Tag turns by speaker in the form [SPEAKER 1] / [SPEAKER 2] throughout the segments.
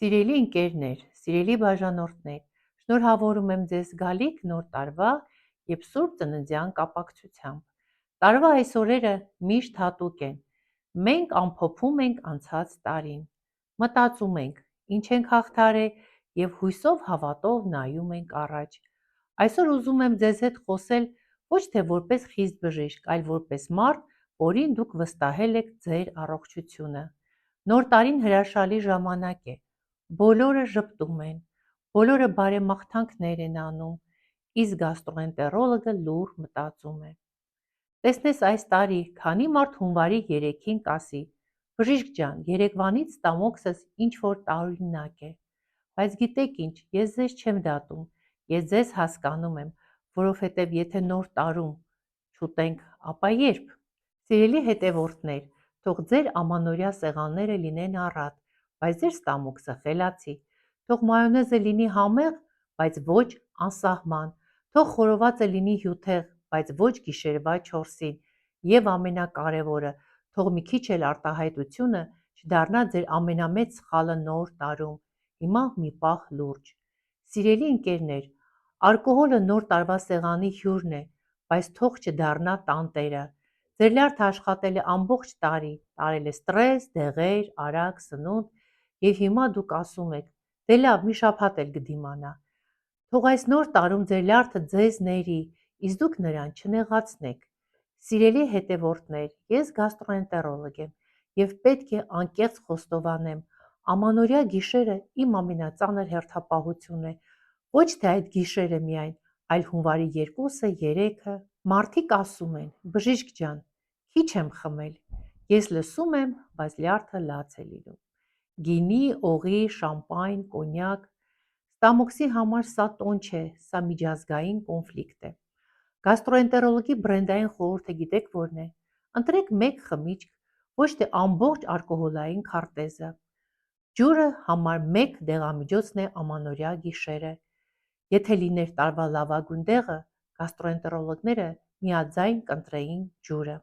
[SPEAKER 1] Սիրելի ընկերներ, սիրելի բաժանորդներ, շնորհավորում եմ ձեզ գալիք նոր տարվա և Սուրբ Ծննդյան կապակցությամբ։ Տարվա այս օրերը միշտ հատուկ են։ Մենք ամփոփում ենք անցած տարին, մտածում ենք, ինչ ենք հաղթարել և հույսով հավատով նայում ենք առաջ։ Այսօր ուզում եմ ձեզ հետ խոսել ոչ թե որպես խիստ բժիշկ, այլ որպես մարդ, որին դուք վստահել եք ձեր առողջությունը։ Նոր տարին հրաշալի ժամանակ է։ Բոլորը ժպտում են, բոլորը բարեմաղթանքներ են անում, իսկ գաստրոենտերոլոգը լուռ մտածում է։ Տեսնես այս տարի քանի մարդ հունվարի 3-ին կասի. «Բժիշկ ջան, երեկվանից ստամոքսս ինչ-որ տարօրինակ է»։ Բայց գիտեք ինչ, ես ձեզ չեմ դատում, ես ձեզ հասկանում եմ, որովհետև եթե նոր տարում չուտենք, ապա ե՞րբ։ Սիրելի հետևորդներ, թող ձեր ամանորյա սեղանները լինեն առատ, բայց ձեր ստամոքսը խելացի, թող մայոնեզը լինի համեղ, բայց ոչ անսահման, թող խորովածը լինի հյութեղ, բայց ոչ գիշերվա 4-ին, և ամենակարևորը, թող մի քիչ էլ արտահայտությունը չդառնա ձեր ամենամեծ սխալը նոր տարում։ Հիմա մի պահ լուրջ։ Սիրելի ընկերներ, ալկոհոլը նոր տարվա սեղանի հյուրն է, բայց թող չդառնա տանտերը։ Ձեր լյարդը աշխատել է ամբողջ տարի, տարել է ստրես, դեղեր, արագ սնունդ, և հիմա դուք ասում եք. «Դե լավ, մի շաբաթ էլ կդիմանա»։ Թող այս նոր տարում ձեր լյարդը ձեզ ների, իսկ դուք նրան չնեղացնեք։ Սիրելի հետևորդներ, ես գաստրոենտերոլոգ եմ և պետք է անկեղծ խոստովանեմ, ամանորյա գիշերը իմ ամենածանր հերթապահությունն է, ոչ թե այդ գիշերը միայն, այլ հունվարի 2-ը, 3-ը։ Մարդիկ ասում են. «Բժիշկ ջան, քիչ եմ խմել»։ Ես լսում եմ, բայց լյարդը լաց է լինում։ Գինի, օղի, շամպայն, կոնյակ։ Ստամոքսի համար սա տոն չէ, սա միջազգային կոնֆլիկտ է։ Գաստրոենտերոլոգի բրենդային խորհուրդը գիտեք որն է։ Ընտրեք մեկ խմիչք, ոչ թե ամբողջ ալկոհոլային քարտեզը։ Ջուրը համար մեկ դեղամիջոցն է ամանորյա գիշերը։ Եթե լիներ տարվա լավագույն դեղը, գաստրոենտերոլոգները միաձայն կընտրեին ջուրը։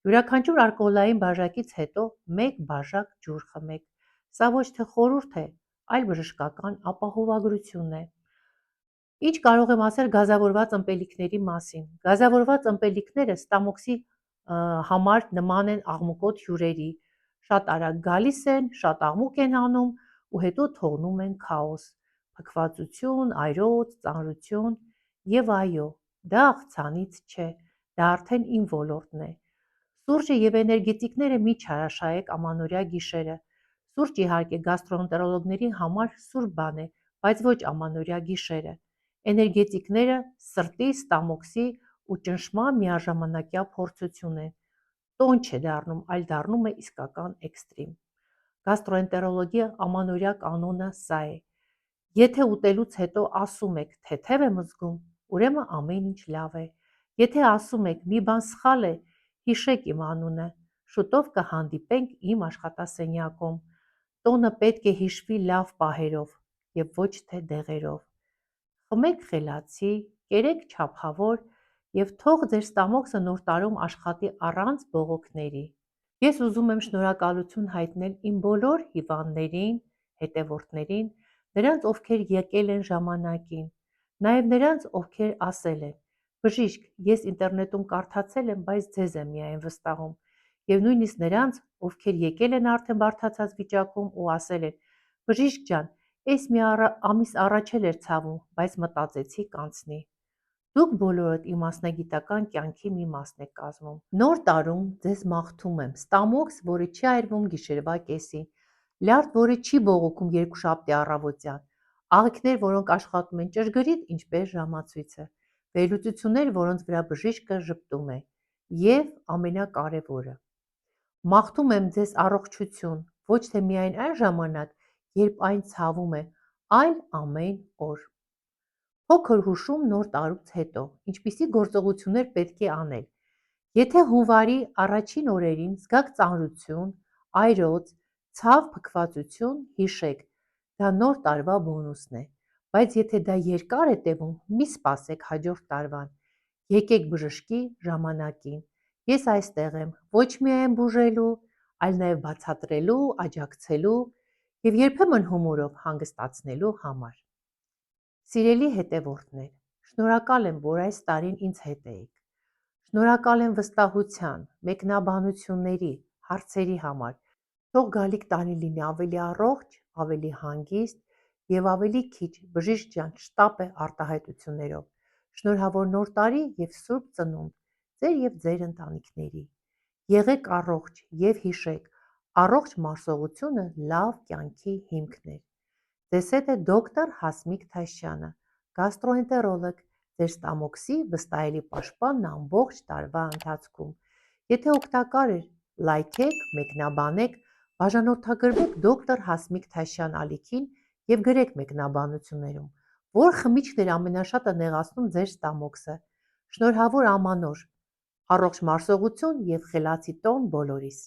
[SPEAKER 1] Յուրաքանչյուր ալկոհոլային բաժակից հետո մեկ բաժակ ջուր խմեք։ Սա ոչ թե խորհուրդ է, այլ բժշկական ապահովագրություն է։ Ինչ կարող եմ ասել գազավորված ըմպելիքների մասին։ Գազավորված ըմպելիքները ստամոքսի համար նման են աղմկոտ հյուրերի։ Շատ արագ գալիս են, շատ աղմուկ են անում ու հետո թողնում են քաոս, փքվածություն, այրոց, ծանրություն և այո, դա աղցանից չէ, դա արդեն իմ ոլորտն է։ Սուրճը և էներգետիկները մի չարաշահեք ամանորյա գիշերը։ Սուրճ իհարկե գաստրոընտերոլոգների համար սուրբ բան է, բայց ոչ ամանորյա գիշերը։ Էներգետիկները սրտի, ստամոքսի ու ճնշման միաժամանակյա փորձություն են։ Տոն չէ դառնում, այլ դառնում է իսկական էքստրիմ։ Գաստրոընտերոլոգի ամանորյա կանոնը սա է. եթե ուտելուց հետո ասում եք թեթև եմ զգում, ուրեմն ամեն ինչ լավ է։ Եթե ասում եք մի բան սխալ է, հիշեք իմ անունը, շուտով կհանդիպենք իմ աշխատասենյակում։ Տոնը պետք է հիշվի լավ պահերով և ոչ թե դեղերով։ Խմեք խելացի, կերեք չափավոր և թող ձեր ստամոքսը նոր տարում աշխատի առանց բողոքների։ Ես ուզում եմ շնորհակալություն հայտնել իմ բոլոր հիվանդներին, հետևորդներին, նրանց, ովքեր եկել են ժամանակին, նաև նրանց, ովքեր ասել են. «Բժիշկ, ես ինտերնետում կարդացել եմ, բայց ձեզ եմ միայն վստահում», և նույնիսկ նրանց, ովքեր եկել են արդեն բարդացած վիճակում ու ասել են. «Բժիշկ ջան, էս մի ամիս առաջ էլ էր ցավում, բայց մտածեցի կանցնի»։ Դուք բոլորդ իմ մասնագիտական կյանքի մի մասն եք կազմում։ Նոր տարում ձեզ մաղթում եմ ստամոքս, որը չի այրվում գիշերվա կեսին, լյարդ, որը չի բողոքում երկուշաբթի առավոտյան, աղիքներ, որոնք աշխատում են ճշգրիտ ինչպես ժամացույցը, վերլուծություններ, որոնց վրա բժիշկը ժպտում է, և ամենակարևորը, մաղթում եմ ձեզ առողջություն, ոչ թե միայն այն ժամանակ, երբ այն ցավում է, այլ ամեն օր։ Փոքր հուշում նոր տարուց հետո, ինչպիսի գործողություններ պետք է անել։ Եթե հունվարի առաջին օրերին զգաք ծանրություն, այրոց, ցավ, փքվածություն, հիշեք, դա նոր տարվա բոնուսն է, բայց եթե դա երկար է տևում, մի սպասեք հաջորդ տարվան, եկեք բժշկի ժամանակին։ Ես այստեղ եմ ոչ միայն բուժելու, այլ նաև բացատրելու, աջակցելու եւ երբեմն հումորով հանգստացնելու համար։ Սիրելի հետևորդներ, շնորհակալ եմ, որ այս տարին ինձ հետ էիք։ Շնորհակալ եմ վստահության, մեկնաբանությունների, հարցերի համար։ Թող գալիք տարին լինի ավելի առողջ, ավելի հանգիստ եւ ավելի քիչ բժիշկյան շտապ է արտահայտություններով։ Շնորհավոր նոր տարի եւ Սուրբ Ծնունդ ձեր եւ ձեր ընտանիքների։ Եղեք առողջ եւ հիշեք, առողջ մարսողությունը լավ կյանքի հիմքն է։ Ձեզ հետ է դոկտոր Հասմիկ Թաշյանը, գաստրոենտերոլոգ, ձեր ստամոքսի վստահելի պաշտպանն ամբողջ տարվա ընթացքում։ Եթե օգտակար էր, լայքեք, մեկնաբանեք, բաժանորդագրվեք դոկտոր Հասմիկ Թաշյան ալիքին եւ գրեք մեկնաբանություններում, որ խմիչքն էր ամենաշատը նեղացնում ձեր ստամոքսը։ Շնորհավոր ամանոր, առողջ մարսողություն եւ խելացի տոն բոլորիս։